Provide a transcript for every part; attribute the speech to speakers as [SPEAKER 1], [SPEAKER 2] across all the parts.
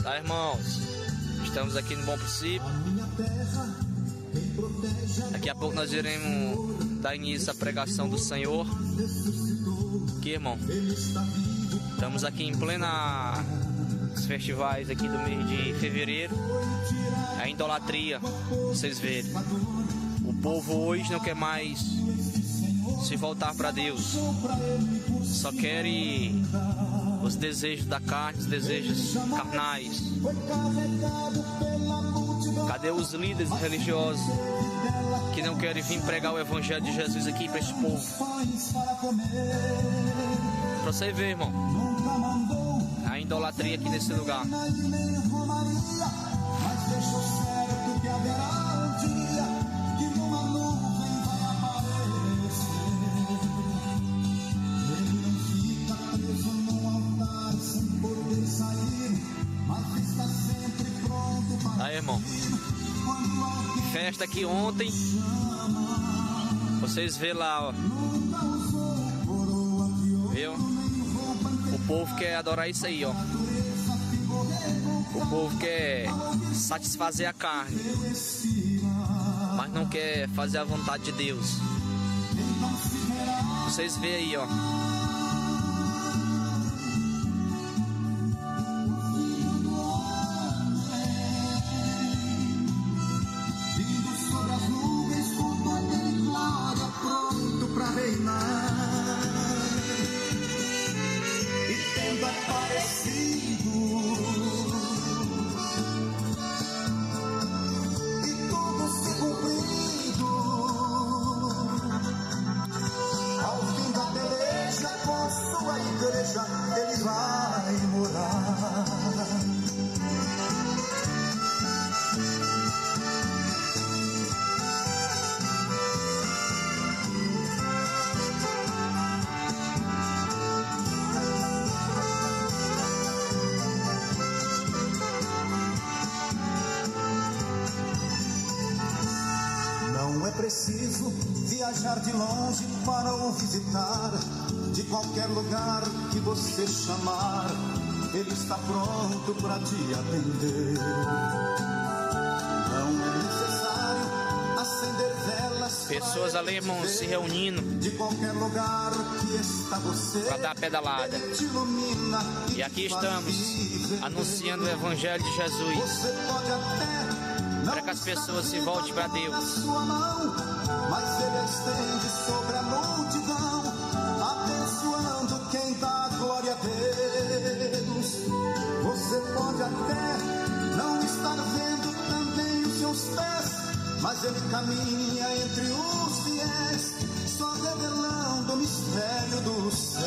[SPEAKER 1] Tá, irmãos? Estamos aqui no Bom Princípio. Daqui a pouco nós iremos dar início à pregação do Senhor. Aqui, irmão. Estamos aqui em plena os festivais aqui do mês de fevereiro. A idolatria, vocês verem. O povo hoje não quer mais se voltar para Deus. Só querem os desejos da carne, os desejos carnais. Cadê os líderes religiosos que não querem vir pregar o evangelho de Jesus aqui para esse povo? Pra você ver, irmão, a idolatria aqui nesse lugar. Aí, irmão, festa aqui ontem. Vocês vê lá, ó. Viu? O povo quer adorar isso aí, ó. O povo quer satisfazer a carne, mas não quer fazer a vontade de Deus. Vocês vê aí, ó.
[SPEAKER 2] Ele vai morar. Não é preciso viajar de longe para o visitar. De qualquer lugar que você chamar, Ele está pronto para te atender. Não é necessário acender velas.
[SPEAKER 1] Pessoas ali, irmãos, se reunindo
[SPEAKER 2] de qualquer lugar que está você
[SPEAKER 1] para dar pedalada. E aqui estamos anunciando o Evangelho de Jesus, para que as pessoas se voltem para Deus.
[SPEAKER 2] Mas Ele estende sobre a multidão, abençoando quem dá glória a Deus. Você pode até não estar vendo também os seus pés, mas Ele caminha entre os fiéis, só revelando o mistério dos céus.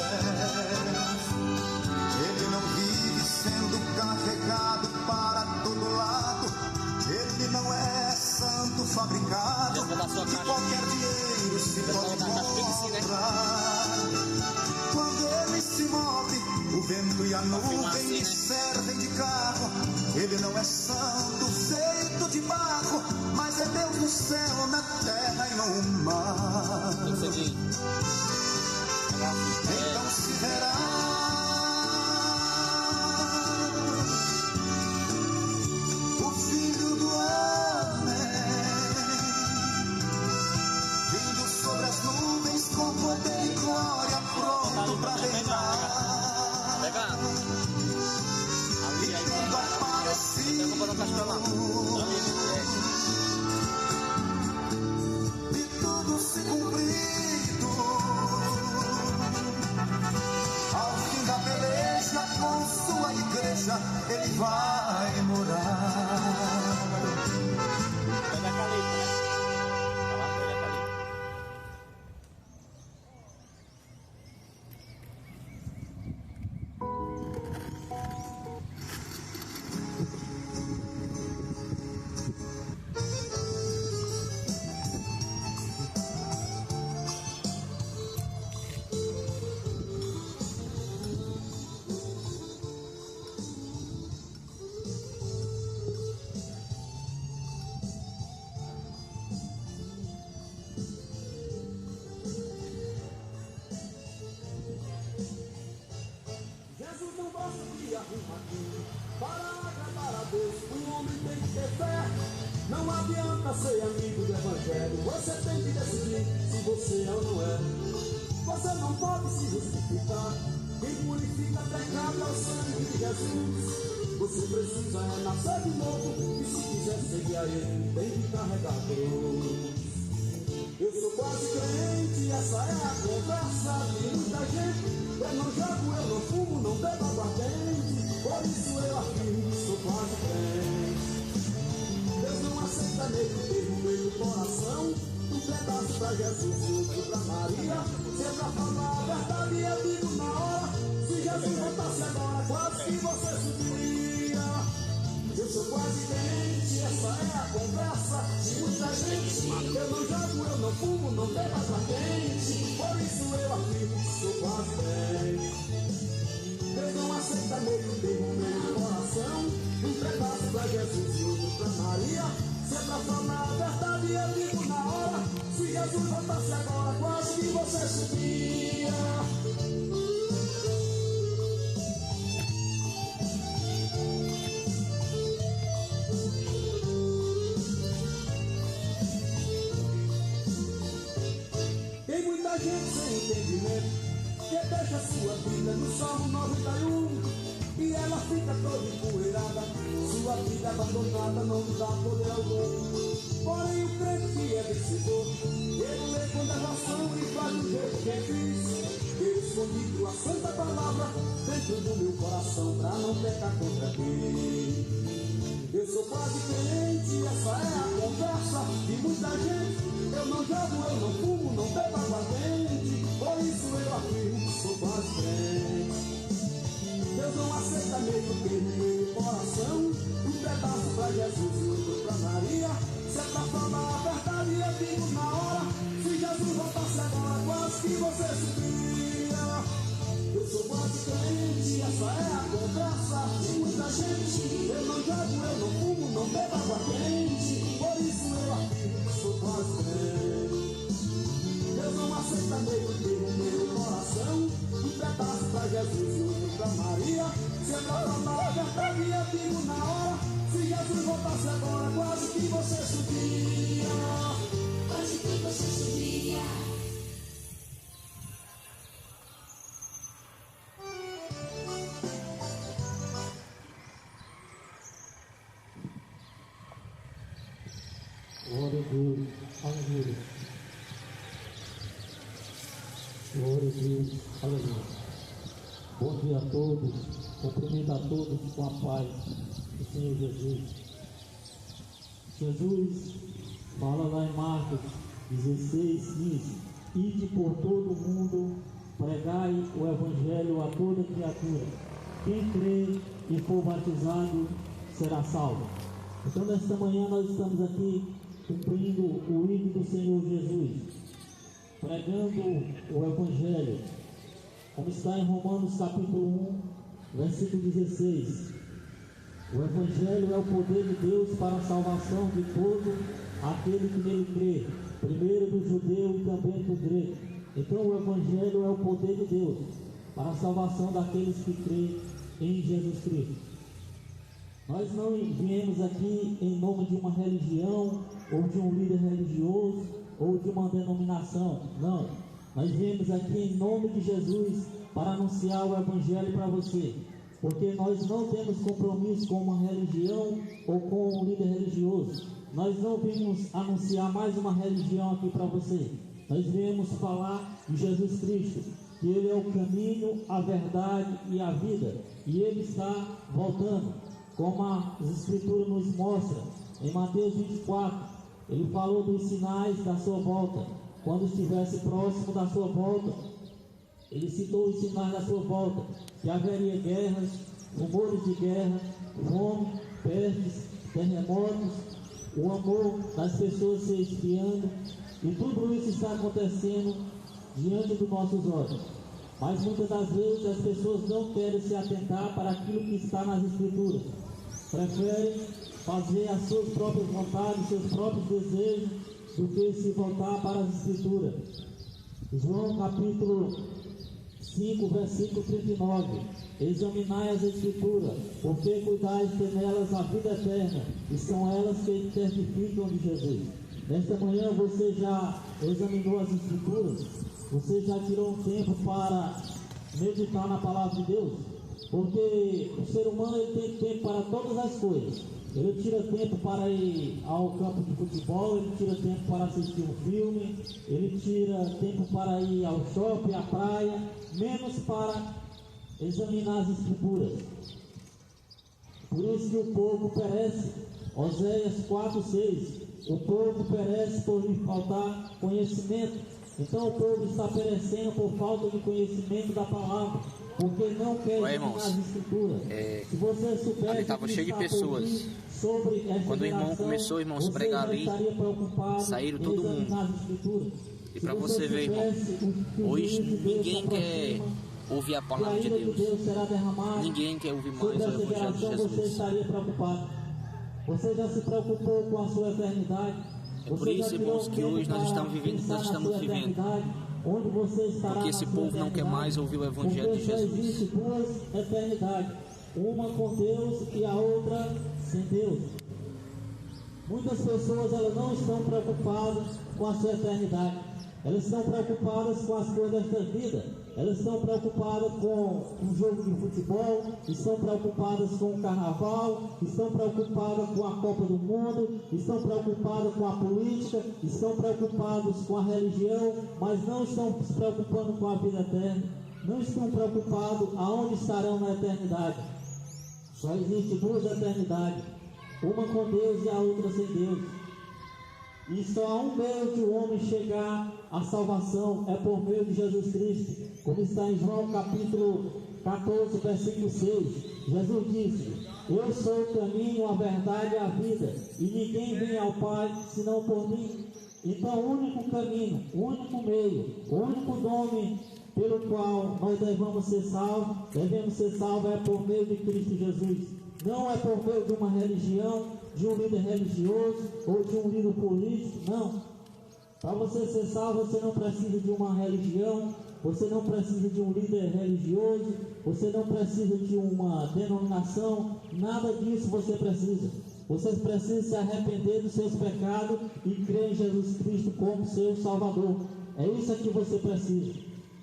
[SPEAKER 2] Ele não vive sendo carregado para todo lado. Ele não é santo fabricado, de qualquer dinheiro se pode comprar. Quando Ele se move, o vento e a nuvem lhe servem de carro. Ele não é santo feito de barro, mas é Deus no céu, na terra e no mar. Então se verá com poder e glória, pronto pra reinar. E tudo aparecido, e tudo se cumprido. Ao fim da beleza, com sua igreja, Ele vai morar. não basta de arrumadinho. Para agradar a Deus, o homem tem que ter fé. Não adianta ser amigo do Evangelho. Você tem que decidir se você é ou não é. Você não pode se justificar. Quem purifica pecado é o sangue de Jesus. Você precisa renascer de novo. E se quiser seguir a Ele, tem que carregar a cruz. Eu sou quase crente, essa é a conversa de muita gente. Eu não jogo, eu não fumo, não bebo aguardente. Por isso eu afirmo que sou quase crente. Deus não aceita meio termo, meio coração. Um pedaço pra Jesus e outro pra Maria. Se é pra falar a verdade, eu digo na hora. Se Jesus voltasse agora, quase que você subiria. Eu sou quase crente, essa é a conversa de muita gente. Eu não jogo, eu não fumo, não bebo aguardente. Por isso eu afirmo que sou quase crente. Deus não aceita meio termo, meio coração. Um pedaço pra Jesus e outro pra Maria. Se é pra falar a verdade, eu digo na hora. Se Jesus voltasse agora, quase que você subia. Tem muita gente sem entendimento que deixa sua vida no Salmo 91 e ela fica toda empoeirada, sua vida abandonada, não lhe dá poder algum. Porém o crente que é vencedor, ele lê com devoção e faz do jeito que fiz. Eu escondi tua santa palavra dentro do meu coração pra não pecar contra ti. Eu sou quase crente, essa é a conversa de muita gente. Eu não jogo, eu não fumo, não bebo aguardente. Por isso eu afirmo que sou quase crente. Deus não aceita meio termo, meio coração. Um pedaço pra Jesus e outro pra Maria. Se é pra falar a verdade, eu digo na hora. Se Jesus voltasse agora, quase que você subia. Eu sou quase crente, essa é a conversa de muita gente. Eu não jogo, eu não fumo, não bebo aguardente. Por isso eu afirmo que sou quase crente. Deus não aceita meio termo, meio coração. Um pedaço pra Jesus e outro pra Maria. Se é pra falar a verdade, eu digo na hora. Se Jesus voltasse agora, quase que você subia. Quase que você subia.
[SPEAKER 3] Glória a Deus, aleluia. Glória a Deus, aleluia. Bom dia a todos, cumprimento a todos com a paz do Senhor Jesus. Jesus fala lá em Marcos 16:15: ide por todo o mundo, pregai o Evangelho a toda criatura. Quem crê e for batizado será salvo. Então nesta manhã nós estamos aqui cumprindo o hino do Senhor Jesus, pregando o Evangelho, como está em Romanos capítulo 1, versículo 16. O Evangelho é o poder de Deus para a salvação de todo aquele que nele crê, primeiro do judeu e também do grego. Então o Evangelho é o poder de Deus para a salvação daqueles que creem em Jesus Cristo. Nós não viemos aqui em nome de uma religião, ou de um líder religioso, ou de uma denominação. Não. Nós viemos aqui em nome de Jesus para anunciar o Evangelho para você. Porque nós não temos compromisso com uma religião ou com um líder religioso. Nós não vimos anunciar mais uma religião aqui para você. Nós viemos falar de Jesus Cristo, que Ele é o caminho, a verdade e a vida. E Ele está voltando. Como as Escrituras nos mostram, em Mateus 24, Ele falou dos sinais da sua volta. Quando estivesse próximo da sua volta, Ele citou os sinais da sua volta, que haveria guerras, rumores de guerra, fome, pestes, terremotos, o amor das pessoas se esfriando, e tudo isso está acontecendo diante dos nossos olhos. Mas muitas das vezes as pessoas não querem se atentar para aquilo que está nas Escrituras. Preferem fazer as suas próprias vontades, seus próprios desejos, do que se voltar para as Escrituras. João capítulo 5, versículo 39. Examinai as Escrituras, porque cuidais de ter nelas a vida eterna, e são elas que testificam de Jesus. Nesta manhã você já examinou as Escrituras? Você já tirou um tempo para meditar na palavra de Deus? Porque o ser humano ele tem tempo para todas as coisas. Ele tira tempo para ir ao campo de futebol, ele tira tempo para assistir um filme, ele tira tempo para ir ao shopping, à praia, menos para examinar as Escrituras. Por isso que o povo perece. Oséias 4:6. O povo perece por lhe faltar conhecimento. Então o povo está perecendo por falta de conhecimento da palavra, porque não quer examinar as Escrituras. Se você soubesse,
[SPEAKER 1] ali estava cheio de pessoas. Quando o irmão começou, irmãos, pregar ali, saíram todo mundo. E para você ver, irmão, hoje ninguém quer ouvir a palavra de Deus. Ninguém quer ouvir mais o Evangelho de Jesus.
[SPEAKER 3] Você estaria preocupado. Você já se preocupou com a sua eternidade?
[SPEAKER 1] É por isso, irmãos, que hoje nós estamos vivendo o que nós estamos vivendo. Porque esse povo não quer mais ouvir o Evangelho de Jesus.
[SPEAKER 3] Só existe duas eternidades, uma com Deus e a outra sem Deus. Muitas pessoas elas não estão preocupadas com a sua eternidade. Elas estão preocupadas com as coisas desta vida. Elas estão preocupadas com um jogo de futebol, estão preocupadas com o carnaval, estão preocupadas com a Copa do Mundo, estão preocupadas com a política, estão preocupadas com a religião, mas não estão se preocupando com a vida eterna. Não estão preocupados aonde estarão na eternidade. Só existe duas eternidades, uma com Deus e a outra sem Deus. E só há um meio de o homem chegar à salvação, é por meio de Jesus Cristo. Como está em João capítulo 14, versículo 6. Jesus disse: eu sou o caminho, a verdade e a vida, e ninguém vem ao Pai senão por mim. Então o único caminho, o único meio, o único nome pelo qual nós devemos ser salvos é por meio de Cristo Jesus. Não é por meio de uma religião, de um líder religioso ou de um líder político, não. Para você ser salvo, você não precisa de uma religião, você não precisa de um líder religioso, você não precisa de uma denominação, nada disso você precisa. Você precisa se arrepender dos seus pecados e crer em Jesus Cristo como seu Salvador. É isso que você precisa.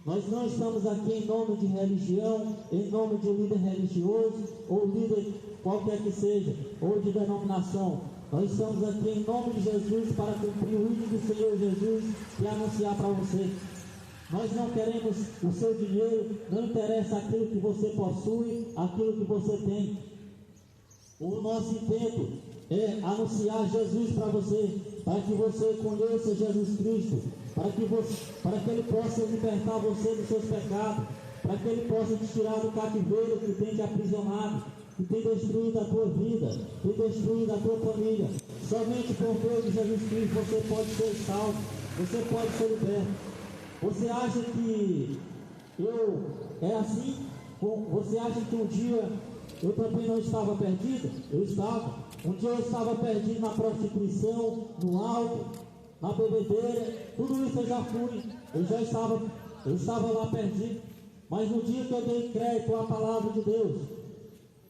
[SPEAKER 3] Nós não estamos aqui em nome de religião, em nome de um líder religioso, ou líder qualquer que seja, ou de denominação. Nós estamos aqui em nome de Jesus para cumprir o hino do Senhor Jesus e anunciar para você. Nós não queremos o seu dinheiro, não interessa aquilo que você possui, aquilo que você tem. O nosso intento é anunciar Jesus para você, para que você conheça Jesus Cristo, para que Ele possa libertar você dos seus pecados, para que Ele possa te tirar do cativeiro que tem te aprisionado, que tem destruído a tua vida, tem destruído a tua família. Somente por meio de Jesus Cristo você pode ser salvo, você pode ser liberto. Você acha que é assim? Você acha que um dia eu também não estava perdido? Eu estava. Um dia eu estava perdido na prostituição, no álcool, na bebedeira, tudo isso eu já fui. Eu estava lá perdido. Mas no dia que eu dei crédito à palavra de Deus,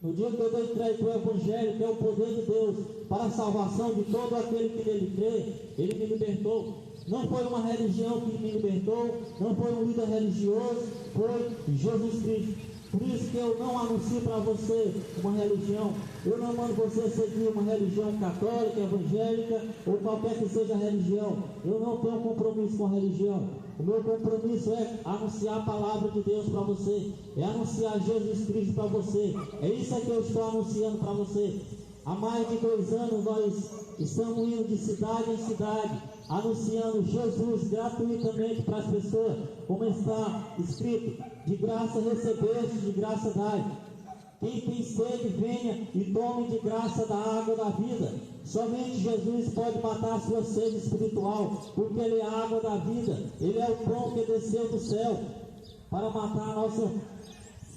[SPEAKER 3] no dia que eu dei crédito ao Evangelho, que é o poder de Deus para a salvação de todo aquele que nele crê, Ele me libertou. Não foi uma religião que me libertou, não foi um líder religioso, foi Jesus Cristo. Por isso que eu não anuncio para você uma religião. Eu não mando você seguir uma religião católica, evangélica ou qualquer que seja a religião. Eu não tenho compromisso com a religião. O meu compromisso é anunciar a palavra de Deus para você, é anunciar Jesus Cristo para você. É isso que eu estou anunciando para você. Há mais de 2 anos nós estamos indo de cidade em cidade, anunciando Jesus gratuitamente para as pessoas, como está escrito: de graça recebeste, de graça dai. Quem tem sede, venha e tome de graça da água da vida. Somente Jesus pode matar a sua sede espiritual, porque Ele é a água da vida. Ele é o pão que desceu do céu para matar a nossa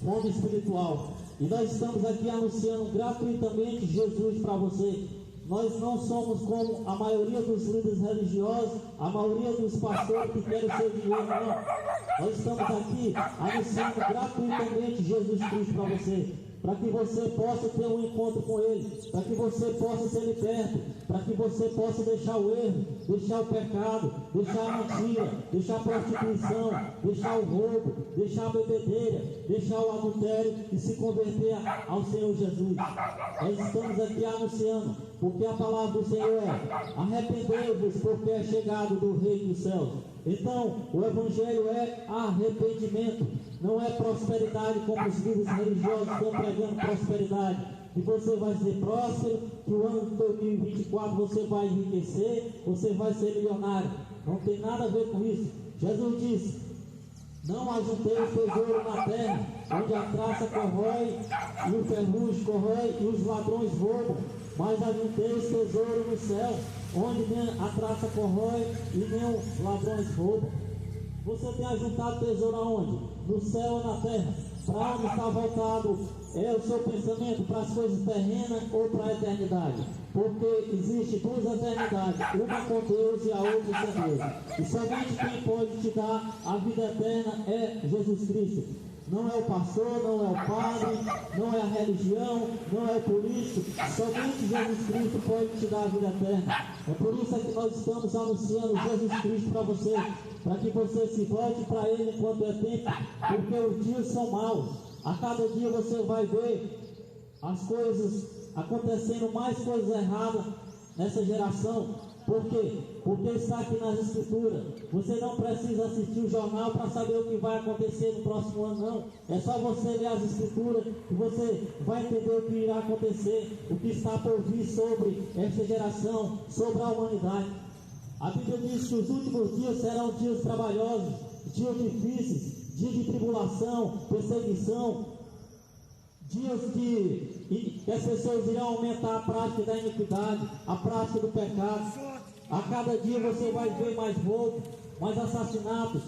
[SPEAKER 3] fome espiritual. E nós estamos aqui anunciando gratuitamente Jesus para você. nós não somos como a maioria dos líderes religiosos, a maioria dos pastores que querem ser dinheiro, não. Nós estamos aqui anunciando gratuitamente Jesus Cristo para você, para que você possa ter um encontro com Ele, para que você possa ser liberto, para que você possa deixar o erro, deixar o pecado, deixar a mentira, deixar a prostituição, deixar o roubo, deixar a bebedeira, deixar o adultério e se converter ao Senhor Jesus. Nós estamos aqui anunciando, porque a palavra do Senhor é: arrependei-vos, porque é chegado do Reino dos Céus. Então, o Evangelho é arrependimento, não é prosperidade como os líderes religiosos estão pregando prosperidade, que você vai ser próspero, que o ano de 2024 você vai enriquecer, você vai ser milionário. Não tem nada a ver com isso. Jesus disse: não ajunteis tesouro na terra, onde a traça corrói, e o ferrugem corrói, e os ladrões roubam, mas ajunteis tesouro no céu, onde nem a traça corrói e nem os ladrões roubam. Você tem ajuntado tesouro aonde? No céu ou na terra? Para onde está voltado o seu pensamento? Para as coisas terrenas ou para a eternidade? Porque existe duas eternidades, uma com Deus e a outra sem Deus. E somente quem pode te dar a vida eterna é Jesus Cristo. Não é o pastor, não é o padre, não é a religião, não é o político. Somente Jesus Cristo pode te dar a vida eterna. É por isso que nós estamos anunciando Jesus Cristo para você, para que você se volte para Ele enquanto é tempo, porque os dias são maus. A cada dia você vai ver as coisas acontecendo, mais coisas erradas nessa geração. Por quê? Porque está aqui nas Escrituras. Você não precisa assistir o jornal para saber o que vai acontecer no próximo ano, não. É só você ler as Escrituras que você vai entender o que irá acontecer, o que está por vir sobre esta geração, sobre a humanidade. A Bíblia diz que os últimos dias serão dias trabalhosos, dias difíceis, dias de tribulação, perseguição, dias que as pessoas irão aumentar a prática da iniquidade, a prática do pecado. A cada dia você vai ver mais roubo, mais assassinatos,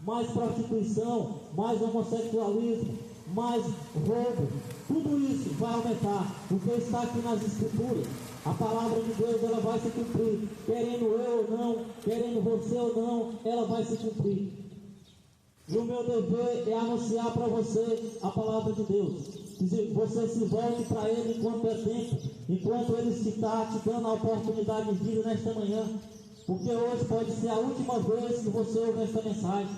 [SPEAKER 3] mais prostituição, mais homossexualismo, mais roubo. Tudo isso vai aumentar, porque está aqui nas Escrituras. A palavra de Deus, ela vai se cumprir, querendo eu ou não, querendo você ou não, ela vai se cumprir. E o meu dever é anunciar para você a palavra de Deus. Que você se volte para Ele enquanto é tempo, enquanto Ele está te dando a oportunidade de vida nesta manhã. Porque hoje pode ser a última vez que você ouve esta mensagem.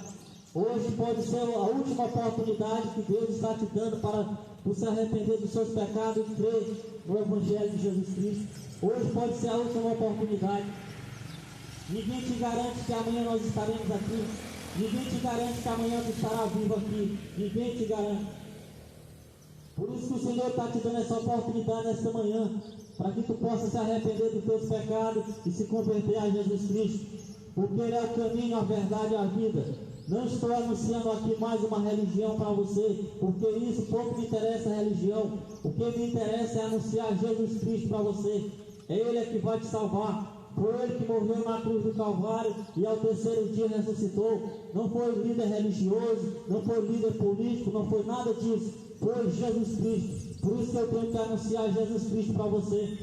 [SPEAKER 3] Hoje pode ser a última oportunidade que Deus está te dando para você arrepender dos seus pecados e crer no Evangelho de Jesus Cristo. Hoje pode ser a última oportunidade. Ninguém te garante que amanhã nós estaremos aqui. Ninguém te garante que amanhã tu estará vivo aqui. Ninguém te garante. Por isso que o Senhor está te dando essa oportunidade nesta manhã, para que tu possa se arrepender dos teus pecados e se converter a Jesus Cristo, porque Ele é o caminho, a verdade e a vida. Não estou anunciando aqui mais uma religião para você, porque isso pouco me interessa a religião. O que me interessa é anunciar Jesus Cristo para você. É Ele que vai te salvar. Foi Ele que morreu na cruz do Calvário e ao terceiro dia ressuscitou. Não foi líder religioso, não foi líder político, não foi nada disso. Foi Jesus Cristo. Por isso que eu tenho que anunciar Jesus Cristo para você.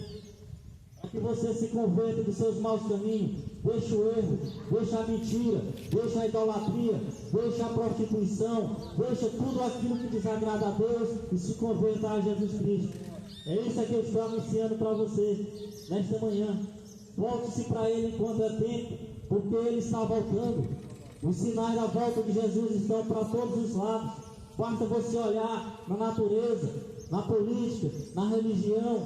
[SPEAKER 3] Para que você se converta dos seus maus caminhos. Deixa o erro, deixa a mentira, deixa a idolatria, deixa a prostituição, deixa tudo aquilo que desagrada a Deus e se converta a Jesus Cristo. É isso que eu estou anunciando para você nesta manhã. Volte-se para Ele enquanto é tempo, porque Ele está voltando. Os sinais da volta de Jesus estão para todos os lados. Basta você olhar na natureza, na política, na religião.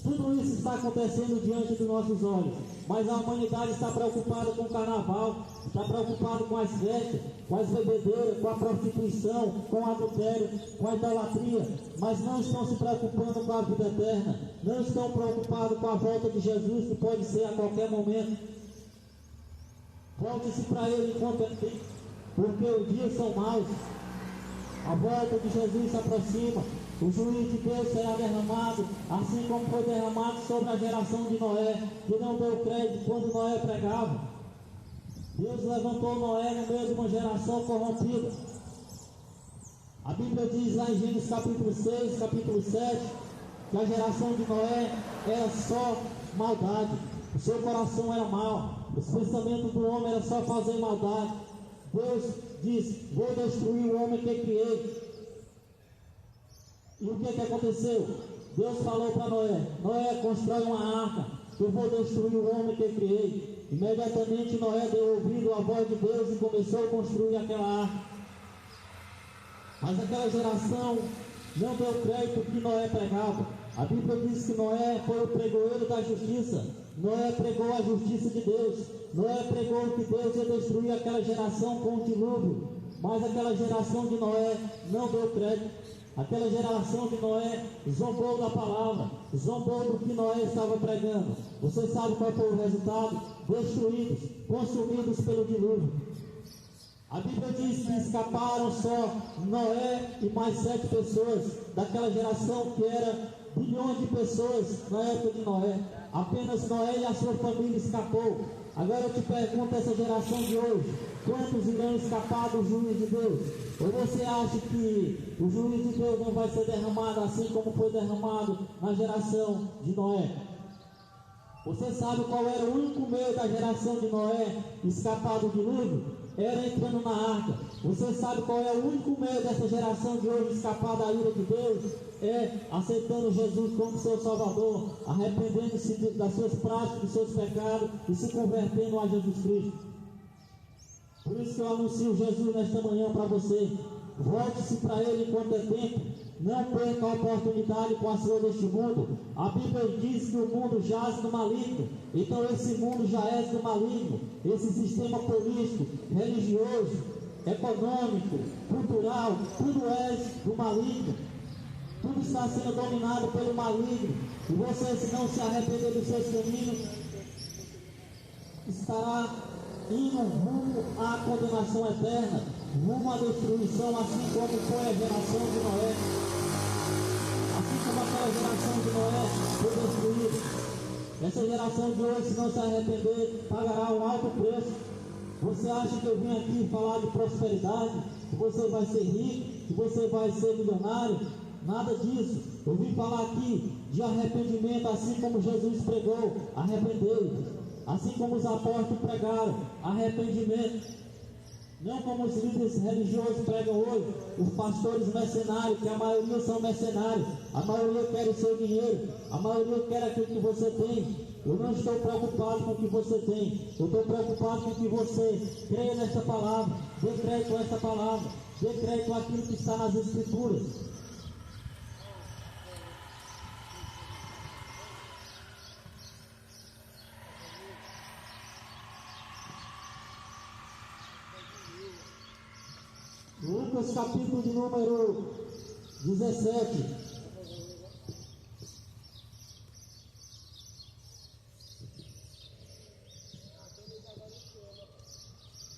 [SPEAKER 3] Tudo isso está acontecendo diante dos nossos olhos. Mas a humanidade está preocupada com o carnaval, está preocupada com as festas, com as bebedeiras, com a prostituição, com o adultério, com a idolatria. Mas não estão se preocupando com a vida eterna. Não estão preocupados com a volta de Jesus, que pode ser a qualquer momento. Volte-se para Ele enquanto é tempo, porque os dias são maus. A volta de Jesus se aproxima. O juízo de Deus será derramado, assim como foi derramado sobre a geração de Noé, que não deu crédito quando Noé pregava. Deus levantou Noé no meio de uma geração corrompida. A Bíblia diz lá em Gênesis capítulo 6, capítulo 7, que a geração de Noé era só maldade. O seu coração era mau. Os pensamentos do homem era só fazer maldade. Deus disse: vou destruir o homem que criei. E o que aconteceu? Deus falou para Noé: Noé, constrói uma arca, eu vou destruir o homem que criei. Imediatamente Noé deu ouvido à voz de Deus e começou a construir aquela arca. Mas aquela geração não deu crédito ao que Noé pregava. A Bíblia diz que Noé foi o pregoeiro da justiça. Noé pregou a justiça de Deus. Noé pregou que Deus ia destruir aquela geração com o dilúvio. Mas aquela geração de Noé não deu crédito. Aquela geração de Noé zombou da palavra, zombou do que Noé estava pregando. Você sabe qual foi o resultado? Destruídos, consumidos pelo dilúvio. A Bíblia diz que escaparam só Noé e mais 7 pessoas daquela geração que era bilhões de pessoas na época de Noé. Apenas Noé e a sua família escapou. Agora eu te pergunto, essa geração de hoje, quantos irão escapar do juízo de Deus? Ou você acha que o juízo de Deus não vai ser derramado assim como foi derramado na geração de Noé? Você sabe qual era o único meio da geração de Noé escapar do dilúvio? Era entrando na arca. Você sabe qual é o único meio dessa geração de hoje escapar da ira de Deus? É aceitando Jesus como seu Salvador, arrependendo-se das suas práticas, dos seus pecados e se convertendo a Jesus Cristo. Por isso que eu anuncio Jesus nesta manhã para você. Volte-se para Ele enquanto é tempo. Não perca a oportunidade com a sua deste mundo. A Bíblia diz que o mundo jaz no maligno. Então esse mundo já é do maligno. Esse sistema político, religioso, econômico, cultural, tudo é do maligno. Tudo está sendo dominado pelo maligno. E você, se não se arrepender dos seus caminhos, estará indo rumo à condenação eterna, rumo à destruição, assim como foi a geração de Noé. Assim como aquela geração de Noé foi destruída. Essa geração de hoje, se não se arrepender, pagará um alto preço. Você acha que eu vim aqui falar de prosperidade, que você vai ser rico, que você vai ser milionário? Nada disso. Eu vim falar aqui de arrependimento, assim como Jesus pregou: arrependei-vos. Assim como os apóstolos pregaram: arrependimento. Não como os líderes religiosos pregam hoje, os pastores mercenários, que a maioria são mercenários, a maioria quer o seu dinheiro, a maioria quer aquilo que você tem. Eu não estou preocupado com o que você tem, eu estou preocupado com o que você creia nesta palavra, dê crédito a esta palavra, dê crédito àquilo que está nas Escrituras. Lucas capítulo de número 17.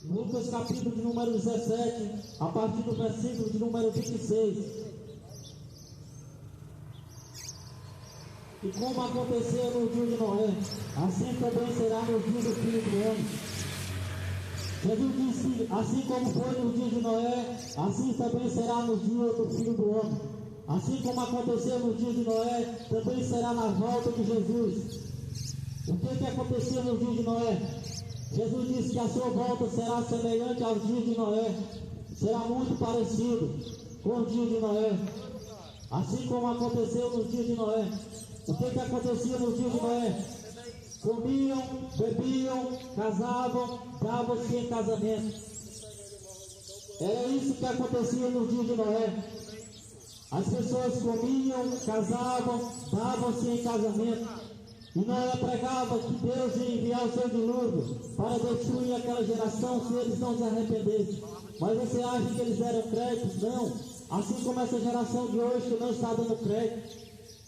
[SPEAKER 3] Lucas capítulo de número 17, a partir do versículo de número 26. E como aconteceu no dia de Noé, assim também será no dia do Filho do Homem. Jesus disse: assim como foi no dia de Noé, assim também será no dia do Filho do Homem. Assim como aconteceu no dia de Noé, também será na volta de Jesus. O que aconteceu no dia de Noé? Jesus disse que a sua volta será semelhante aos dias de Noé. Será muito parecido com o dia de Noé. Assim como aconteceu no dia de Noé. O que acontecia no dia de Noé? Comiam, bebiam, casavam, davam-se em casamento. Era isso que acontecia no dia de Noé. As pessoas comiam, casavam, davam-se em casamento. E Noé pregava que Deus ia enviar o seu dilúvio para destruir aquela geração se eles não se arrependessem. Mas você acha que eles deram crédito? Não. Assim como essa geração de hoje que não está dando crédito.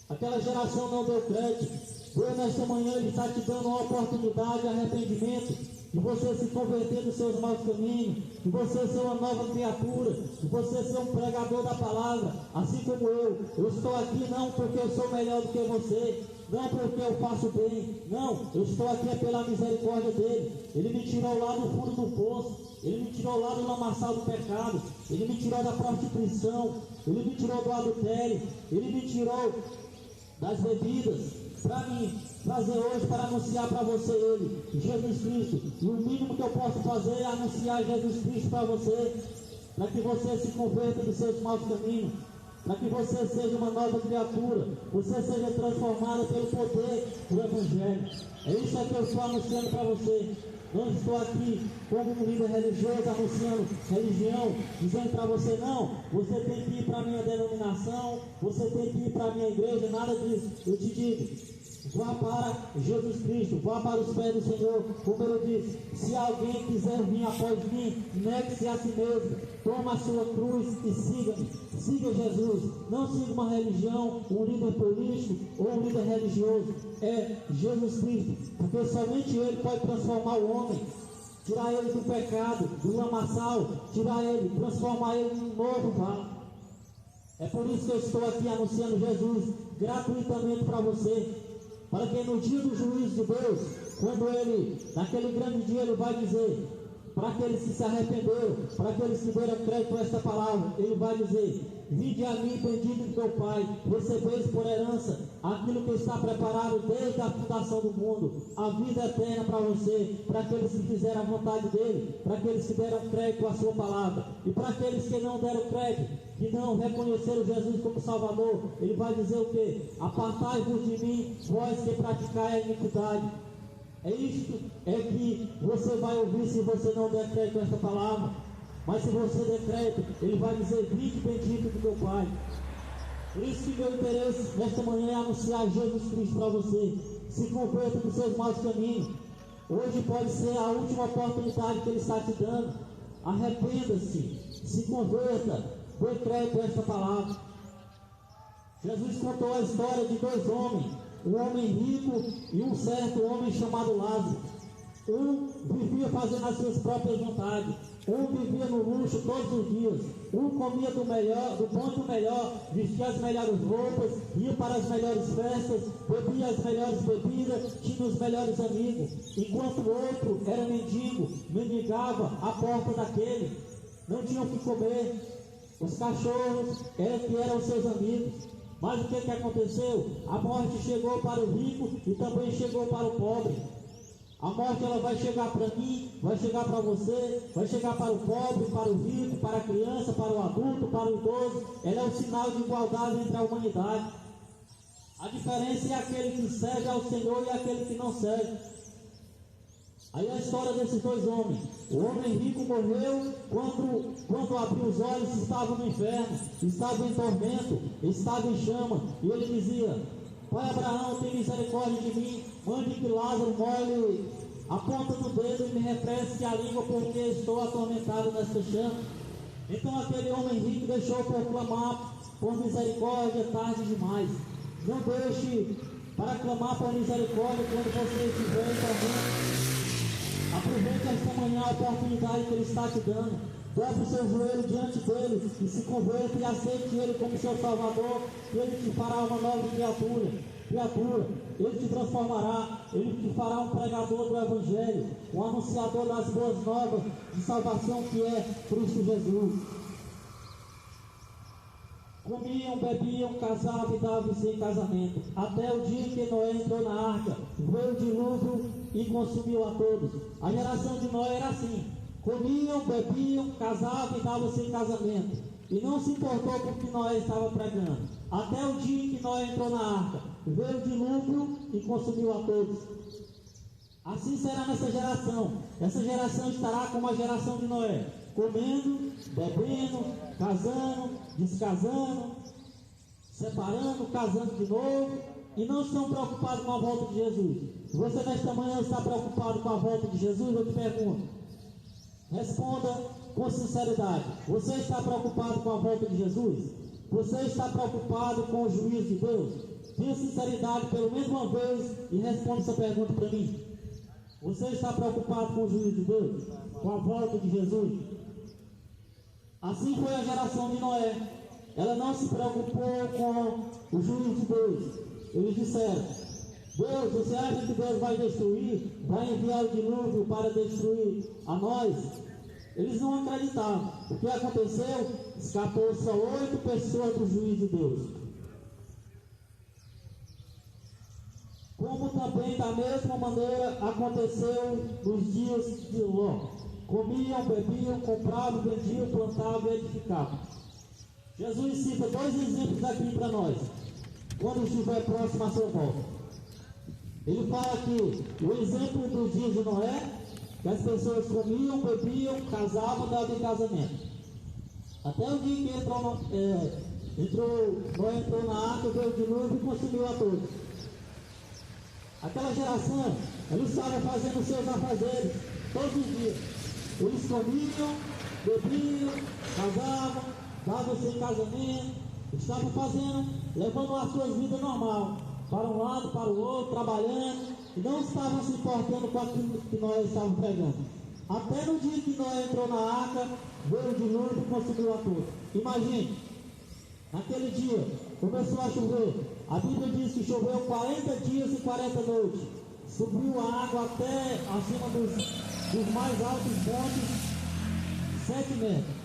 [SPEAKER 3] Aquela geração não deu crédito. Deus nesta manhã Ele está te dando uma oportunidade de arrependimento, de você se converter dos seus maus caminhos, de você ser uma nova criatura, de você ser um pregador da palavra, assim como eu. Eu estou aqui não porque eu sou melhor do que você, não porque eu faço bem, não, eu estou aqui pela misericórdia dEle. Ele me tirou lá do fundo do poço, Ele me tirou lá do lamaçal do pecado, Ele me tirou da prostituição, Ele me tirou do adultério, Ele me tirou das bebidas, para mim trazer hoje para anunciar para você Ele, Jesus Cristo. E o mínimo que eu posso fazer é anunciar Jesus Cristo para você, para que você se converta dos seus maus caminhos, para que você seja uma nova criatura, você seja transformado pelo poder do Evangelho. É isso que eu estou anunciando para você. Não estou aqui como um líder religioso anunciando religião, dizendo para você: não, você tem que ir para a minha denominação, você tem que ir para a minha igreja, nada disso. Eu te digo, vá para Jesus Cristo, vá para os pés do Senhor, como ele disse: se alguém quiser vir após mim, negue-se a si mesmo, toma a sua cruz e siga-me. Siga Jesus, não siga uma religião, um líder político ou um líder religioso. É Jesus Cristo, porque somente Ele pode transformar o homem, tirar ele do pecado, do lamaçal, tirar ele, transformar ele em um novo vaso. É por isso que eu estou aqui anunciando Jesus gratuitamente para você, para que no dia do juízo de Deus, quando Ele, naquele grande dia, Ele vai dizer para aqueles que se arrependeram, para aqueles que deram crédito a esta palavra, Ele vai dizer: vinde a mim, bendito do teu Pai, recebeis por herança aquilo que está preparado desde a fundação do mundo, a vida eterna para você, para aqueles que fizeram a vontade dEle, para aqueles que deram crédito à sua palavra. E para aqueles que não deram crédito, que não reconheceram Jesus como Salvador, Ele vai dizer o quê? Apartai-vos de mim, vós que praticai a iniquidade. É isto é que você vai ouvir se você não der crédito a esta palavra. Mas se você der crédito, Ele vai dizer: vinde bendito do teu Pai. Por isso que meu interesse nesta manhã é anunciar Jesus Cristo para você. Se converta dos seus maus caminhos. Hoje pode ser a última oportunidade que Ele está te dando. Arrependa-se, se converta, dê crédito a esta palavra. Jesus contou a história de dois homens, um homem rico e um certo homem chamado Lázaro. Um vivia fazendo as suas próprias vontades, um vivia no luxo todos os dias, um comia do melhor, do bom e do melhor, vestia as melhores roupas, ia para as melhores festas, bebia as melhores bebidas, tinha os melhores amigos, enquanto o outro era mendigo, mendigava à porta daquele, não tinha o que comer, os cachorros eram seus amigos. Mas o que aconteceu? A morte chegou para o rico e também chegou para o pobre. A morte, ela vai chegar para mim, vai chegar para você, vai chegar para o pobre, para o rico, para a criança, para o adulto, para o idoso. Ela é um sinal de igualdade entre a humanidade. A diferença é aquele que serve ao Senhor e aquele que não serve. Aí a história desses dois homens. O homem rico morreu quando abriu os olhos, estava no inferno, estava em tormento, estava em chama. E ele dizia: Pai Abraão, tem misericórdia de mim, mande que Lázaro molhe a ponta do dedo e me refresque a língua, porque estou atormentado nesta chama. Então aquele homem rico deixou por clamar por misericórdia tarde demais. Não deixe para clamar por misericórdia quando você estiver em tormento. Aproveite esta manhã a oportunidade que Ele está te dando. Dobre o seu joelho diante dEle e se converta e aceite Ele como seu Salvador, que Ele te fará uma nova criatura. Ele te transformará, Ele te fará um pregador do Evangelho, um anunciador das boas novas de salvação que é Cristo Jesus. Comiam, bebiam, casavam e davam-se em casamento, até o dia que Noé entrou na arca, veio o dilúvio e consumiu a todos. A geração de Noé era assim: comiam, bebiam, casavam e davam-se em casamento, e não se importou com o que Noé estava pregando, até o dia em que Noé entrou na arca, veio o dilúvio e consumiu a todos. Assim será nessa geração. Essa geração estará como a geração de Noé, comendo, bebendo, casando, descasando, separando, casando de novo, e não estão preocupados com a volta de Jesus. Se você nesta manhã está preocupado com a volta de Jesus, eu te pergunto, responda com sinceridade: você está preocupado com a volta de Jesus? Você está preocupado com o juízo de Deus? Tenha sinceridade pelo menos uma vez e responda essa pergunta para mim. Você está preocupado com o juízo de Deus? Com a volta de Jesus? Assim foi a geração de Noé. Ela não se preocupou com o juízo de Deus. Eles disseram: Deus, você acha que Deus vai destruir? Vai enviar o dilúvio para destruir a nós? Eles não acreditavam. O que aconteceu? Escapou só 8 pessoas do juízo de Deus. Como também da mesma maneira aconteceu nos dias de Ló. Comiam, bebiam, compravam, vendiam, plantavam e edificavam. Jesus cita dois exemplos aqui para nós, quando estiver próximo à sua volta. Ele fala aqui o exemplo dos dias de Noé, que as pessoas comiam, bebiam, casavam, davam em casamento. Até o dia que Noé entrou na arca, veio o dilúvio e consumiu a todos. Aquela geração, eles estavam fazendo seus afazeres todos os dias. Eles comiam, bebiam, casavam, davam-se em casamento, estavam levando as suas vidas normal, para um lado, para o outro, trabalhando, e não estavam se importando com aquilo que Noé estava pregando. Até no dia que Noé entrou na arca, veio o dilúvio e consumiu a todos. Imagine, naquele dia, começou a chover. A Bíblia diz que choveu 40 dias e 40 noites. Subiu a água até acima dos mais altos pontos, 7 metros.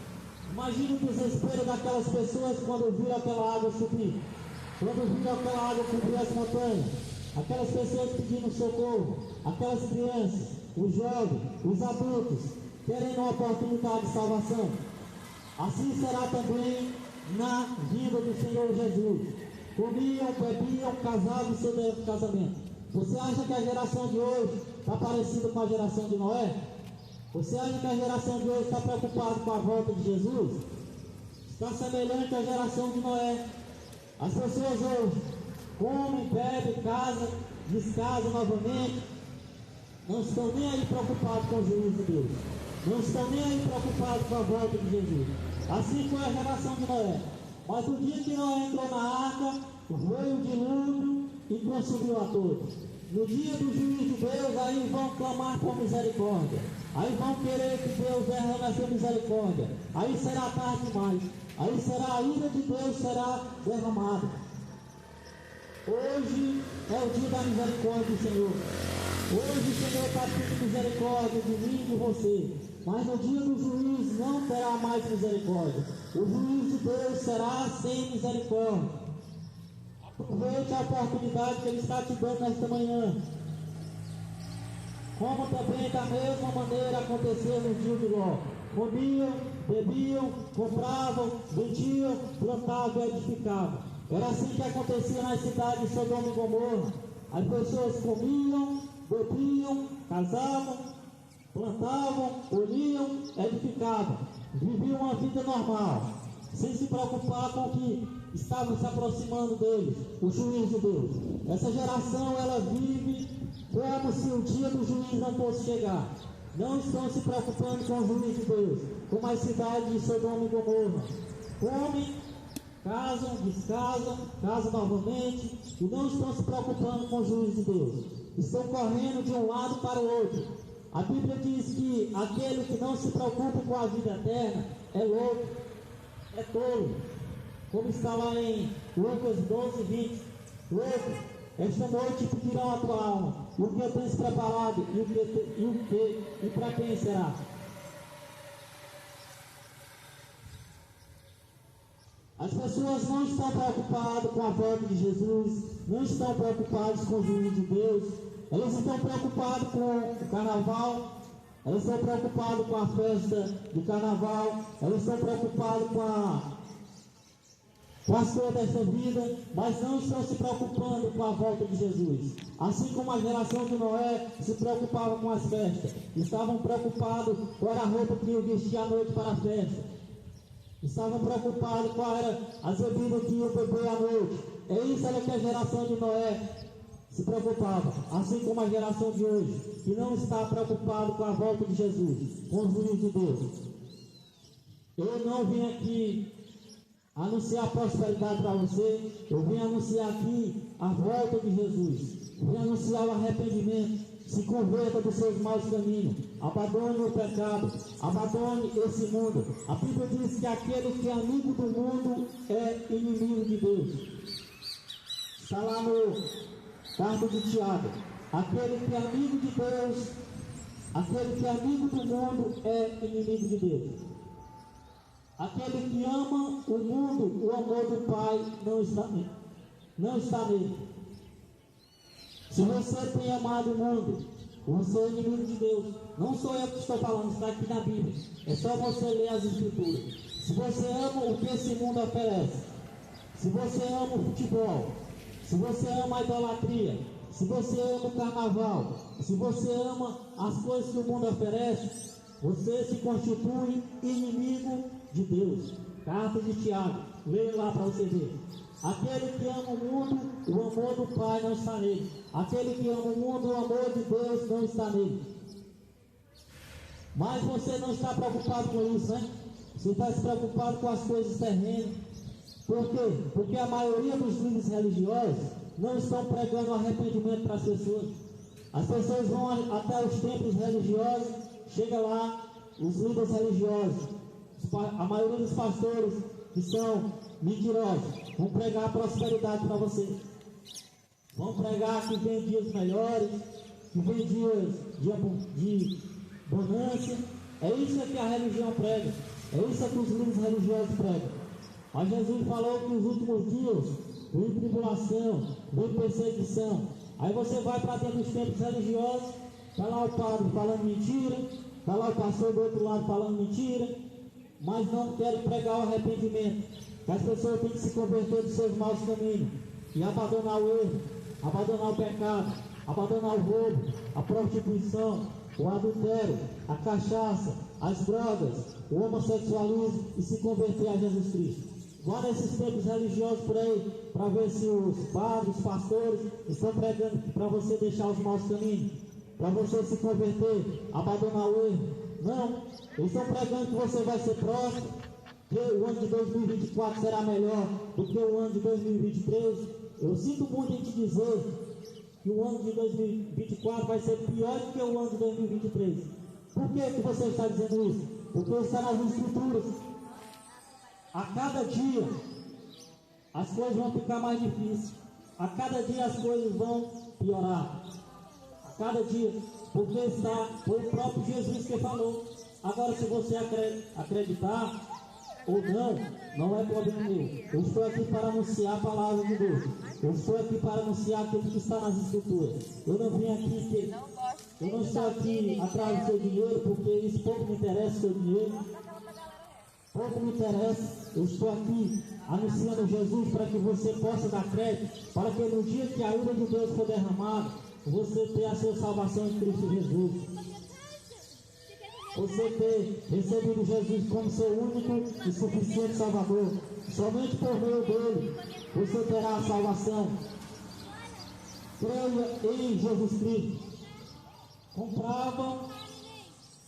[SPEAKER 3] Imagine o desespero daquelas pessoas quando viram aquela água subir. Quando viram aquela água cobrir as montanhas. Aquelas pessoas pedindo socorro. Aquelas crianças, os jovens, os adultos, querendo uma oportunidade de salvação. Assim será também na vinda do Senhor Jesus. Comiam, bebiam, casavam e se deram casamento. Você acha que a geração de hoje está parecida com a geração de Noé? Você acha que a geração de hoje está preocupada com a volta de Jesus? Está semelhante à geração de Noé. As pessoas hoje comem, bebem, casam, descasam novamente. Não estão nem aí preocupados com o juízo de Deus. Não estão nem aí preocupados com a volta de Jesus. Assim foi a geração de Noé. Mas no dia que Noé entrou na arca, veio o dilúvio e consumiu a todos. No dia do juízo de Deus, aí vão clamar por misericórdia. Aí vão querer que Deus derrame a sua misericórdia. Aí será tarde demais. Aí será a ira de Deus será derramada. Hoje é o dia da misericórdia do Senhor. Hoje o Senhor está tendo misericórdia de mim e de você. Mas no dia do juízo não terá mais misericórdia. O juízo de Deus será sem misericórdia. Aproveite a oportunidade que Ele está te dando nesta manhã. Como também da mesma maneira aconteceu no dia de Ló. Comiam, bebiam, compravam, vendiam, plantavam e edificavam. Era assim que acontecia nas cidades de Sodoma e Gomorra. As pessoas comiam, bebiam, casavam, plantavam, colhiam, edificavam. Viviam uma vida normal, sem se preocupar com o que estava se aproximando deles, o juízo de Deus. Essa geração, ela vive como se o dia do juízo não fosse chegar. Não estão se preocupando com o juízo de Deus, como as cidades de Sodoma e Gomorra. Comem, casam, descasam, casam novamente, e não estão se preocupando com o juízo de Deus. Estão correndo de um lado para o outro. A Bíblia diz que aquele que não se preocupa com a vida eterna é louco, é tolo. Como está lá em Lucas 12, 20. Louco, esta noite pedirão a tua alma, o que eu tens preparado e para quem será? As pessoas não estão preocupadas com a volta de Jesus, não estão preocupadas com o juízo de Deus, elas estão preocupadas com o carnaval, elas estão preocupadas com a festa do carnaval, elas estão preocupadas com as coisas desta vida, mas não estão se preocupando com a volta de Jesus. Assim como a geração de Noé se preocupava com as festas, estavam preocupados qual era a roupa que iam vestir à noite para a festa, estavam preocupados qual era as bebidas que iam beber à noite. É isso que a geração de Noé se preocupava, assim como a geração de hoje, que não está preocupado com a volta de Jesus, com o juízo de Deus. Eu não vim aqui anunciar prosperidade para você, eu vim anunciar aqui a volta de Jesus, vim anunciar o arrependimento. Se converta dos seus maus caminhos, abandone o pecado, abandone esse mundo. A Bíblia diz que aquele que é amigo do mundo é inimigo de Deus. Está lá no carta de Tiago. Aquele que é amigo de Deus, aquele que é amigo do mundo é inimigo de Deus. Aquele que ama o mundo, o amor do Pai não está nele. Se você tem amado o mundo, você é inimigo de Deus. Não sou eu que estou falando, está aqui na Bíblia. É só você ler as Escrituras. Se você ama o que esse mundo oferece, se você ama o futebol, se você ama a idolatria, se você ama o carnaval, se você ama as coisas que o mundo oferece, você se constitui inimigo de Deus. Carta de Tiago, leia lá para você ver. Aquele que ama o mundo, o amor do Pai não está nele. Aquele que ama o mundo, o amor de Deus não está nele. Mas você não está preocupado com isso, né? Você está se preocupado com as coisas terrenas. Por quê? Porque a maioria dos líderes religiosos não estão pregando arrependimento para as pessoas. As pessoas vão até os templos religiosos, chega lá, os líderes religiosos, a maioria dos pastores que são mentirosos, vão pregar prosperidade para você. Vão pregar que vem dias melhores, que vem dias de bonança. É isso que a religião prega. É isso que os líderes religiosos pregam. Mas Jesus falou que nos últimos dias vem tribulação, vem perseguição. Aí você vai para dentro dos templos religiosos, está lá o padre falando mentira, está lá o pastor do outro lado falando mentira, mas não querem pregar o arrependimento. Que as pessoas têm que se converter dos seus maus caminhos e abandonar o erro, abandonar o pecado, abandonar o roubo, a prostituição, o adultério, a cachaça, as drogas, o homossexualismo e se converter a Jesus Cristo. Vá nesses templos religiosos por aí para ver se os padres, os pastores estão pregando para você deixar os maus caminhos, para você se converter, abandonar o erro. Não, eles estão pregando que você vai ser próspero, que o ano de 2024 será melhor do que o ano de 2023. Eu sinto muito em te dizer que o ano de 2024 vai ser pior do que o ano de 2023. Por que você está dizendo isso? Porque está nas Escrituras. A cada dia as coisas vão ficar mais difíceis. A cada dia as coisas vão piorar. A cada dia. Porque foi o próprio Jesus que falou. Agora, se você acreditar ou não, não é problema meu. Eu estou aqui para anunciar a palavra de Deus. Eu estou aqui para anunciar aquilo que está nas Escrituras. Eu não vim aqui, eu não estou aqui atrás do seu dinheiro, porque isso pouco me interessa, o seu dinheiro. Pouco me interessa. Eu estou aqui anunciando Jesus para que você possa dar crédito, para que no dia que a ira de Deus for derramada, você tenha a sua salvação em Cristo Jesus. Você ter recebido Jesus como seu único e suficiente Salvador. Somente por meio dele você terá a salvação. Creia em Jesus Cristo.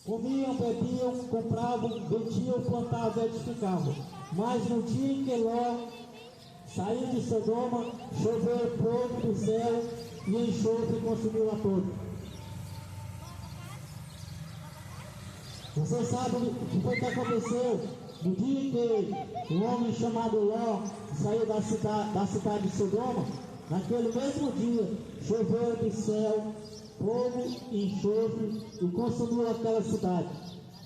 [SPEAKER 3] Comiam, bebiam, compravam, vendiam, plantavam, edificavam. Mas no dia em que Ló saiu de Sodoma, choveu fogo do céu e enxofre consumiu a todos. Você sabe o que foi que aconteceu? No dia em que um homem chamado Ló saiu da cidade de Sodoma, naquele mesmo dia choveu do céu fogo e enxofre e consumiu aquela cidade.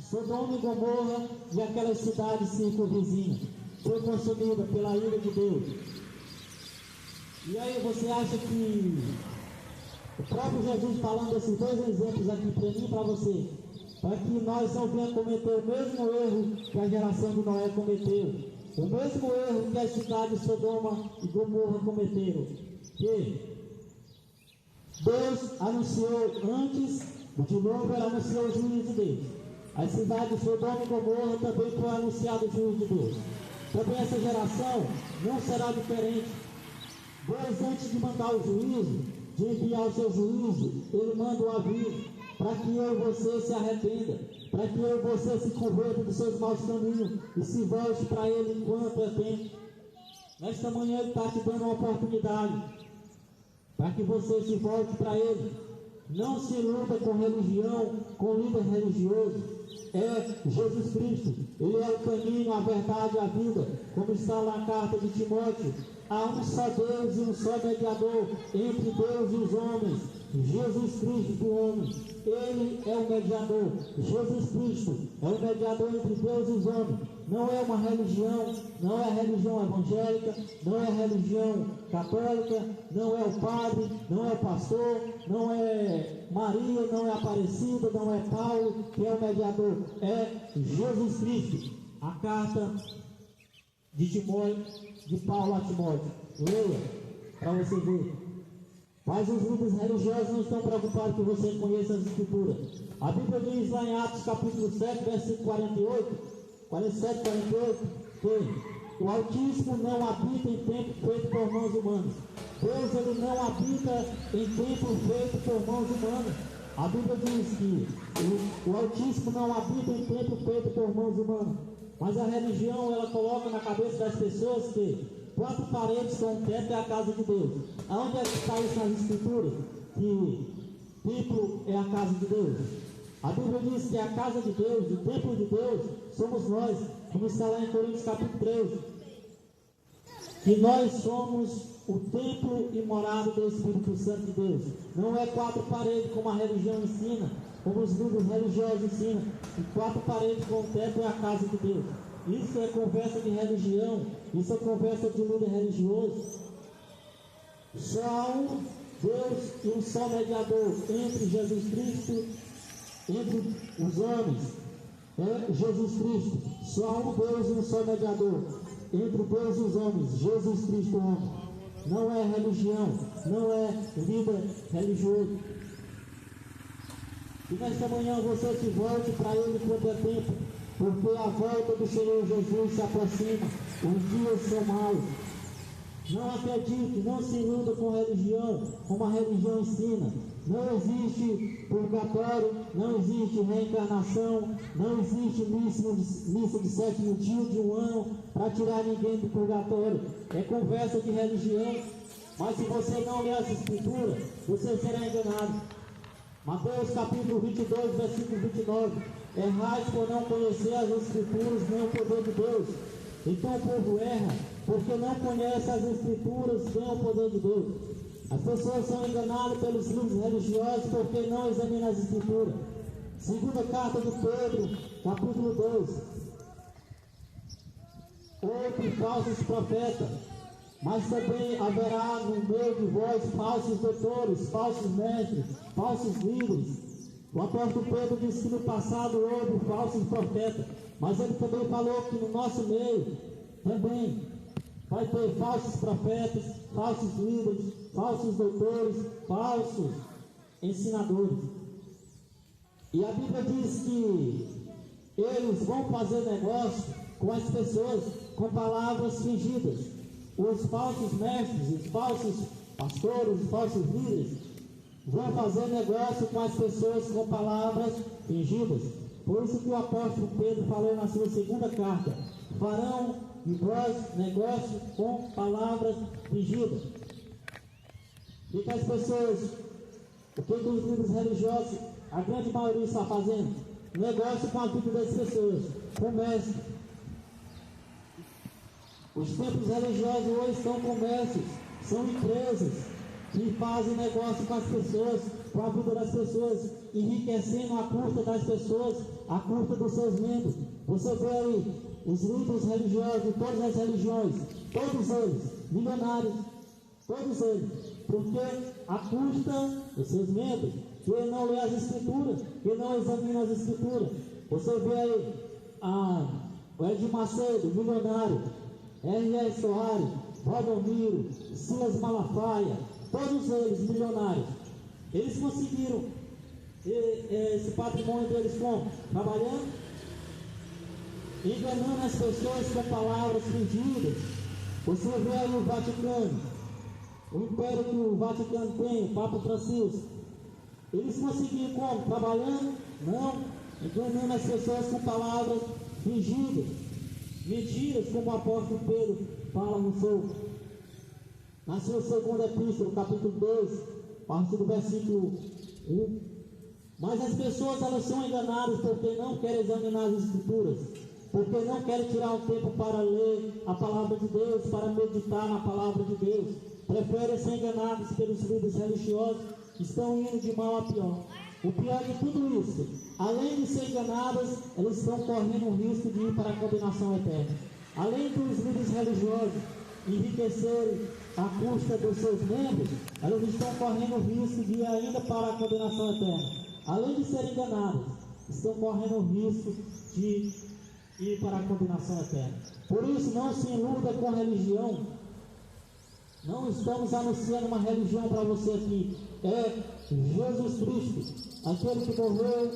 [SPEAKER 3] Sodoma e Gomorra e aquelas cidades circunvizinhas foi consumida pela ira de Deus. E aí você acha que o próprio Jesus falando esses dois exemplos aqui para mim e para você, para que nós não venhamos cometer o mesmo erro que a geração de Noé cometeu, o mesmo erro que as cidades de Sodoma e Gomorra cometeram, que Deus anunciou antes do dilúvio, ele anunciou o juízo de Deus. As cidades de Sodoma e Gomorra também foi anunciado o juízo de Deus. Também essa geração não será diferente. Deus, antes de mandar o juízo, de enviar o seu juízo, ele manda um aviso para que eu e você se arrependa, para que eu e você se converta dos seus maus caminhos e se volte para ele enquanto é tempo. Nesta manhã ele está te dando uma oportunidade para que você se volte para ele. Não se iluda com religião, com líder religioso. É Jesus Cristo. Ele é o caminho, a verdade e a vida. Como está lá na carta de Timóteo, há um só Deus e um só mediador entre Deus e os homens, Jesus Cristo do homem. Ele é o mediador. Jesus Cristo é o mediador entre Deus e os homens. Não é uma religião, não é a religião evangélica, não é a religião católica, não é o padre, não é o pastor, não é Maria, não é Aparecida, não é Paulo que é o mediador. É Jesus Cristo. A carta de Paulo a Timóteo. Leia para você ver. Mas os líderes religiosos não estão preocupados que você conheça as Escrituras. A Bíblia diz lá em Atos capítulo 7, versículo 47, 48, que o Altíssimo não habita em templo feito por mãos humanas. Deus, ele não habita em templo feito por mãos humanas. A Bíblia diz que o Altíssimo não habita em templo feito por mãos humanas. Mas a religião, ela coloca na cabeça das pessoas que 4 paredes com um teto é a casa de Deus. Aonde é que está isso nas Escrituras? Que templo é a casa de Deus. A Bíblia diz que a casa de Deus, o templo de Deus, somos nós, como está lá em Coríntios capítulo 13. Que nós somos o templo e morada do Espírito Santo de Deus. Não é 4 paredes como a religião ensina, como os livros religiosos ensinam. E 4 paredes com um teto é a casa de Deus. Isso é conversa de religião, isso é conversa de líder religioso. Só há um Deus e um só mediador entre Jesus Cristo, entre os homens. É Jesus Cristo. Só há um Deus e um só mediador entre Deus e os homens. Jesus Cristo, homem. Não é religião, não é líder religioso. E nesta manhã você se volte para Ele quanto é tempo, porque a volta do Senhor Jesus se aproxima, os dias são maus. Não acredite, não se iluda com religião, como a religião ensina. Não existe purgatório, não existe reencarnação, não existe missa de 7º dia de um ano para tirar ninguém do purgatório. É conversa de religião, mas se você não ler as Escrituras, você será enganado. Mateus capítulo 22, versículo 29. Errais por não conhecer as Escrituras, nem o poder de Deus. Então o povo erra, porque não conhece as Escrituras, nem o poder de Deus. As pessoas são enganadas pelos livros religiosos, porque não examinam as Escrituras. Segunda carta de Pedro, capítulo 2. Houve falsos profetas, mas também haverá no meio de vós falsos doutores, falsos mestres, falsos líderes. O apóstolo Pedro disse que no passado houve falsos profetas, mas ele também falou que no nosso meio também vai ter falsos profetas, falsos líderes, falsos doutores, falsos ensinadores. E a Bíblia diz que eles vão fazer negócio com as pessoas com palavras fingidas. Os falsos mestres, os falsos pastores, os falsos líderes vão fazer negócio com as pessoas com palavras fingidas. Por isso que o apóstolo Pedro falou na sua segunda carta: farão de vós negócio com palavras fingidas. E que as pessoas, o que os líderes religiosos, a grande maioria está fazendo? Negócio com a vida das pessoas, comércio. Os templos religiosos hoje são comércios, são empresas que fazem negócio com as pessoas, com a vida das pessoas, enriquecendo a custa das pessoas, a custa dos seus membros. Você vê aí os líderes religiosos de todas as religiões, todos eles, milionários, todos eles, porque a custa dos seus membros, que não lê as Escrituras, que não examina as Escrituras. Você vê aí o Edir Macedo, milionário, R.R. Soares, Valdomiro, Silas Malafaia, todos eles milionários. Eles conseguiram esse patrimônio deles como? Trabalhando, enganando as pessoas com palavras fingidas. Você vê aí o Vaticano, o império que o Vaticano tem, o Papa Francisco. Eles conseguiram como? Trabalhando? Não, enganando as pessoas com palavras fingidas, mentiras, como o apóstolo Pedro fala na sua segunda epístola, capítulo 2, a partir do versículo 1. Mas as pessoas, elas são enganadas porque não querem examinar as Escrituras, porque não querem tirar um tempo para ler a palavra de Deus, para meditar na palavra de Deus. Preferem ser enganados pelos líderes religiosos, estão indo de mal a pior. O pior de tudo isso, além de ser enganadas, elas estão correndo o risco de ir para a condenação eterna. Além dos líderes religiosos enriquecerem à custa dos seus membros, elas estão correndo o risco de ir ainda para a condenação eterna. Além de serem enganadas, estão correndo o risco de ir para a condenação eterna. Por isso, não se iluda com religião. Não estamos anunciando uma religião para você aqui. É Jesus Cristo, aquele que morreu,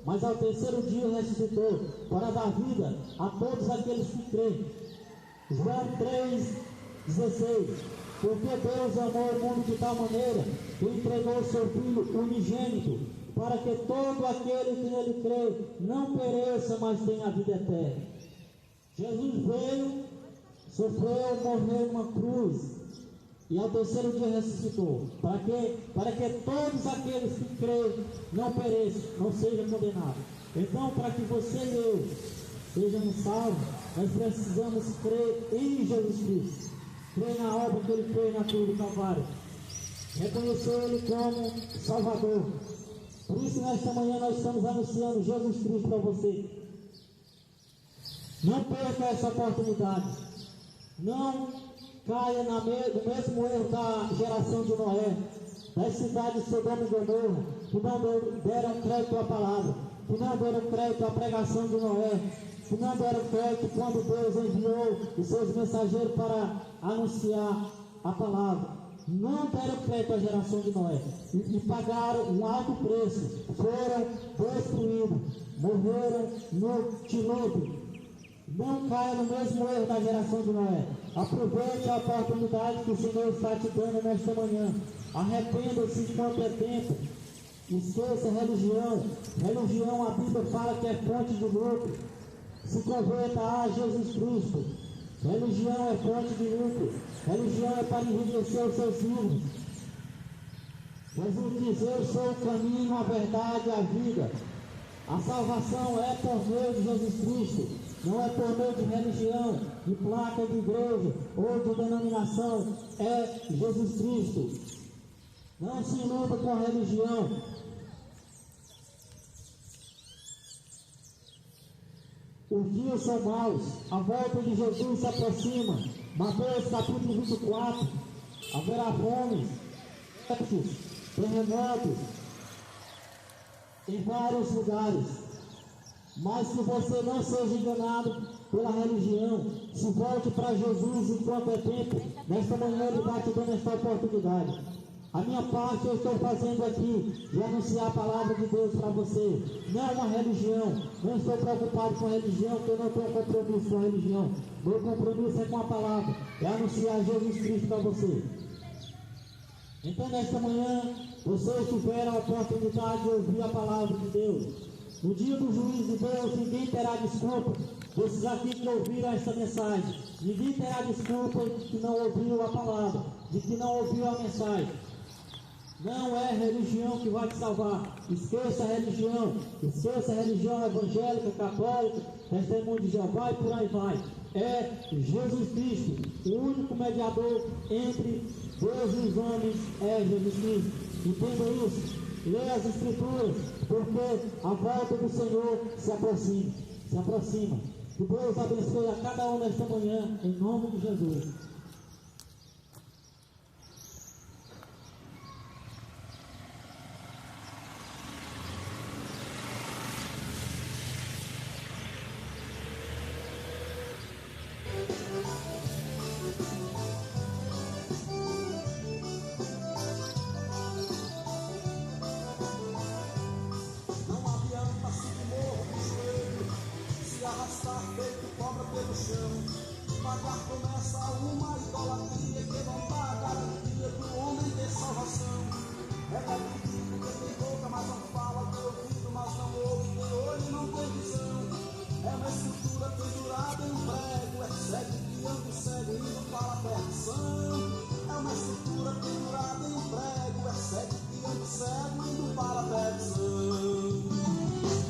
[SPEAKER 3] mas ao terceiro dia ressuscitou, para dar vida a todos aqueles que creem. João 3,16. Porque Deus amou o mundo de tal maneira que entregou o seu Filho unigênito, para que todo aquele que nele crê não pereça, mas tenha a vida eterna. Jesus veio, sofreu, morreu em uma cruz, e ao terceiro dia ressuscitou, para que todos aqueles que creem não pereçam, não sejam condenados. Então, para que você e eu sejamos salvos, nós precisamos crer em Jesus Cristo, crer na obra que Ele fez na cruz do Calvário, reconhecer Ele como Salvador. Por isso, nesta manhã, nós estamos anunciando Jesus Cristo para você. Não perca essa oportunidade. Não caia no mesmo erro da geração de Noé, das cidades de Sodoma e Gomorra, que não deram crédito à palavra, que não deram crédito à pregação de Noé, que não deram crédito quando Deus enviou os seus mensageiros para anunciar a palavra. Não deram crédito à geração de Noé e pagaram um alto preço, foram destruídos, morreram no dilúvio. Não caia no mesmo erro da geração de Noé. Aproveite a oportunidade que o Senhor está te dando nesta manhã. Arrependa-se enquanto é tempo. Esqueça religião. Religião, a Bíblia fala que é fonte de lucro. Se converta a Jesus Cristo. Religião é fonte de lucro. Religião é para enriquecer os seus filhos. Jesus diz: eu sou o caminho, a verdade e a vida. A salvação é por meio de Jesus Cristo. Não é por meio de religião, de placa de igreja ou de denominação. É Jesus Cristo. Não se iluda com a religião. Os dias são maus, a volta de Jesus se aproxima. Mateus capítulo 24. Haverá fome, terremotos em vários lugares. Mas que você não seja enganado pela religião. Se volte para Jesus enquanto é tempo. Nesta manhã Ele vai te dando esta oportunidade. A minha parte eu estou fazendo aqui de anunciar a palavra de Deus para você. Não é uma religião. Não estou preocupado com a religião, porque eu não tenho compromisso com a religião. Meu compromisso é com a palavra. É anunciar Jesus Cristo para você. Então nesta manhã vocês tiveram a oportunidade de ouvir a palavra de Deus. No dia do juízo de Deus, ninguém terá desculpa. Vocês aqui que ouviram esta mensagem, ninguém terá desculpa de que não ouviu a palavra, de que não ouviu a mensagem. Não é religião que vai te salvar. Esqueça a religião. Esqueça a religião evangélica, católica, testemunho de Jeová e por aí vai. É Jesus Cristo, o único mediador entre Deus e os homens, é Jesus Cristo. Entenda isso. Leia as Escrituras, porque a volta do Senhor se aproxima. Se aproxima. Que Deus abençoe a cada um nesta manhã, em nome de Jesus.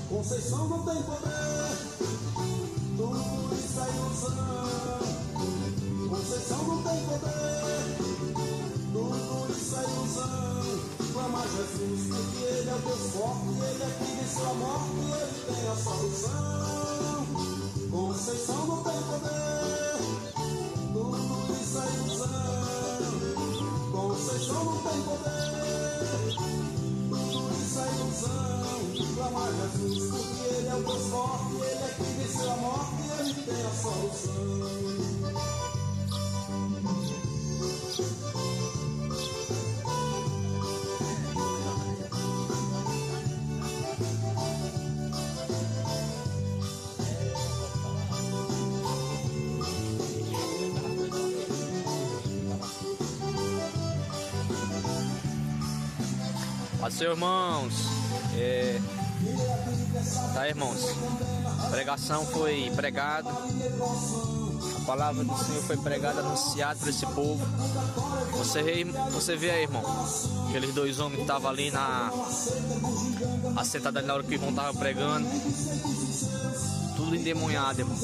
[SPEAKER 2] Conceição não tem poder, tudo isso é ilusão. Conceição não tem poder, tudo isso é ilusão. Clama Jesus. Jesus, porque Ele é o Deus forte, Ele é que venceu a morte, Ele tem a solução. Conceição não tem poder, tudo isso é ilusão. Conceição não tem poder, tudo isso é ilusão. Clama a Jesus, porque Ele é o Deus forte, Ele é que venceu a morte, Ele tem a solução.
[SPEAKER 1] Paz, irmãos. Tá, irmãos. A pregação foi pregada. A palavra do Senhor foi pregada, anunciada para esse povo. Você vê aí, irmão, aqueles dois homens que estavam ali assentados ali na hora que o irmão estava pregando. Tudo endemoniado, irmão.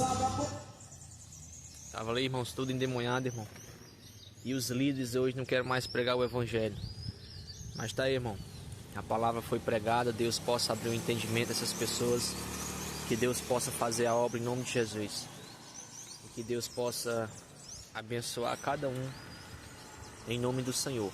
[SPEAKER 1] Tava ali, irmãos, tudo endemoniado, irmão. E os líderes hoje não querem mais pregar o evangelho. Mas tá aí, irmão. A palavra foi pregada, Deus possa abrir o entendimento dessas pessoas, que Deus possa fazer a obra em nome de Jesus, e que Deus possa abençoar cada um em nome do Senhor.